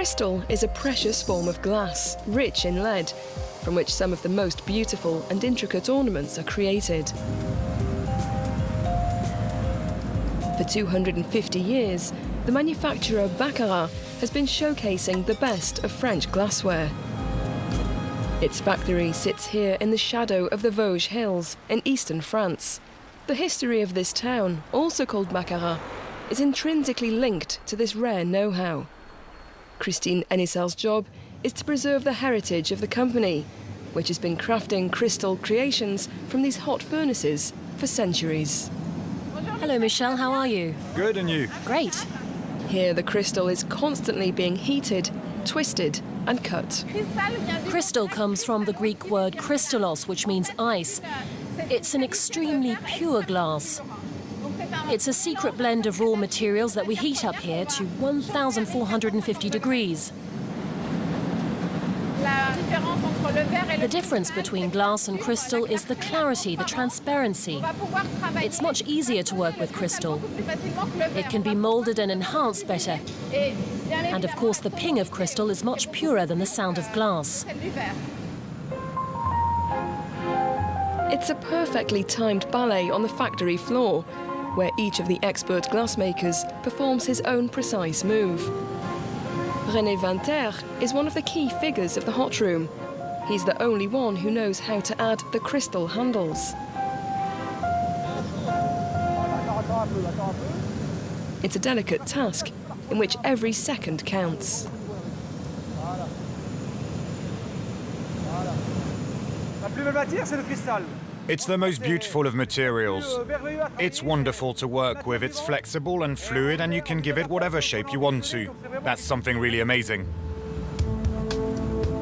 Crystal is a precious form of glass, rich in lead, from which some of the most beautiful and intricate ornaments are created. For 250 years, the manufacturer Baccarat has been showcasing the best of French glassware. Its factory sits here in the shadow of the Vosges Hills in eastern France. The history of this town, also called Baccarat, is intrinsically linked to this rare know-how. Christine Enicel's job is to preserve the heritage of the company, which has been crafting crystal creations from these hot furnaces for centuries. Hello, Michelle, how are you? Good, and you? Great. Here, the crystal is constantly being heated, twisted, and cut. Crystal comes from the Greek word krystallos, which means ice. It's an extremely pure glass. It's a secret blend of raw materials that we heat up here to 1,450 degrees. The difference between glass and crystal is the clarity, the transparency. It's much easier to work with crystal. It can be molded and enhanced better. And of course, the ping of crystal is much purer than the sound of glass. It's a perfectly timed ballet on the factory floor, where each of the expert glassmakers performs his own precise move. René Van Ter is one of the key figures of the hot room. He's the only one who knows how to add the crystal handles. It's a delicate task in which every second counts. It's the most beautiful of materials. It's wonderful to work with. It's flexible and fluid, and you can give it whatever shape you want to. That's something really amazing.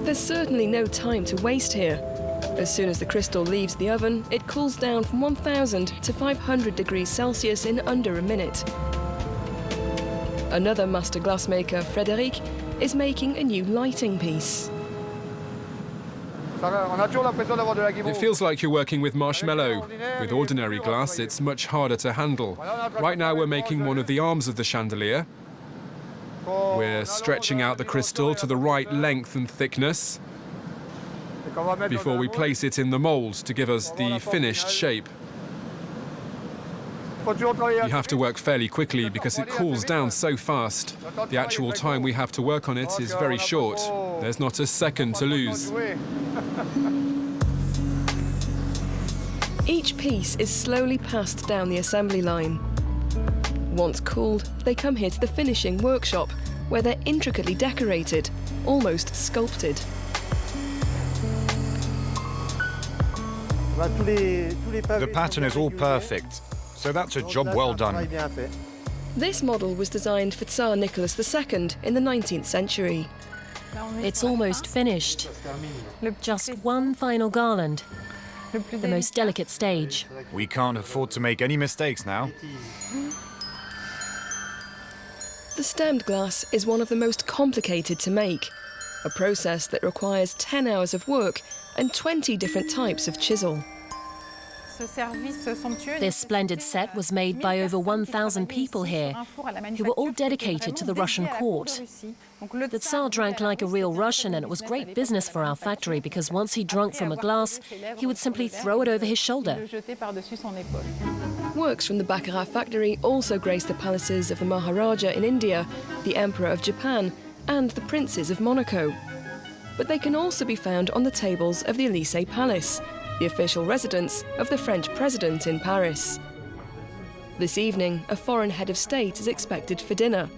There's certainly no time to waste here. As soon as the crystal leaves the oven, it cools down from 1,000 to 500 degrees Celsius in under a minute. Another master glassmaker, Frédéric, is making a new lighting piece. It feels like you're working with marshmallow. With ordinary glass, it's much harder to handle. Right now we're making one of the arms of the chandelier. We're stretching out the crystal to the right length and thickness before we place it in the mold to give us the finished shape. You have to work fairly quickly because it cools down so fast. The actual time we have to work on it is very short. There's not a second to lose. Each piece is slowly passed down the assembly line. Once cooled, they come here to the finishing workshop, where they're intricately decorated, almost sculpted. The pattern is all perfect, so that's a job well done. This model was designed for Tsar Nicholas II in the 19th century. It's almost finished. Just one final garland, the most delicate stage. We can't afford to make any mistakes now. The stemmed glass is one of the most complicated to make, a process that requires 10 hours of work and 20 different types of chisel. This splendid set was made by over 1,000 people here, who were all dedicated to the Russian court. The Tsar drank like a real Russian, and it was great business for our factory, because once he drank from a glass, he would simply throw it over his shoulder. Works from the Baccarat factory also grace the palaces of the Maharaja in India, the Emperor of Japan, and the Princes of Monaco. But they can also be found on the tables of the Elysee Palace, the official residence of the French president in Paris. This evening, a foreign head of state is expected for dinner.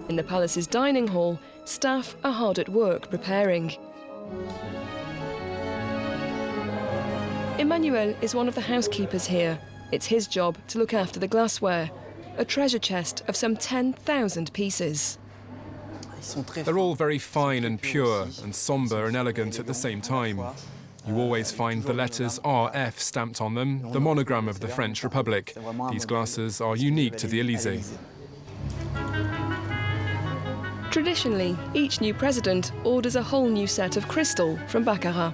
In the palace's dining hall, staff are hard at work preparing. Emmanuel is one of the housekeepers here. It's his job to look after the glassware, a treasure chest of some 10,000 pieces. They're all very fine and pure and sombre and elegant at the same time. You always find the letters RF stamped on them, the monogram of the French Republic. These glasses are unique to the Elysee. Traditionally, each new president orders a whole new set of crystal from Baccarat.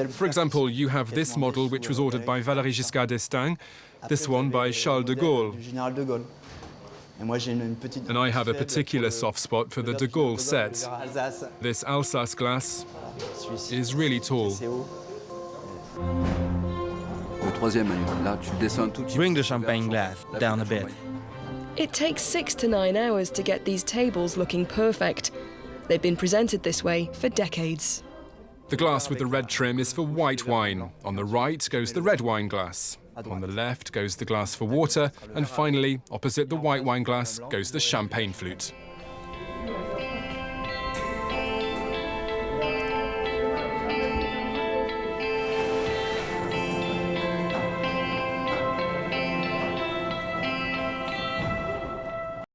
For example, you have this model which was ordered by Valéry Giscard d'Estaing, this one by Charles de Gaulle. And I have a particular soft spot for the de Gaulle set. This Alsace glass is really tall. Bring the champagne glass down a bit. It takes 6 to 9 hours to get these tables looking perfect. They've been presented this way for decades. The glass with the red trim is for white wine. On the right goes the red wine glass. On the left goes the glass for water. And finally, opposite the white wine glass, goes the champagne flute.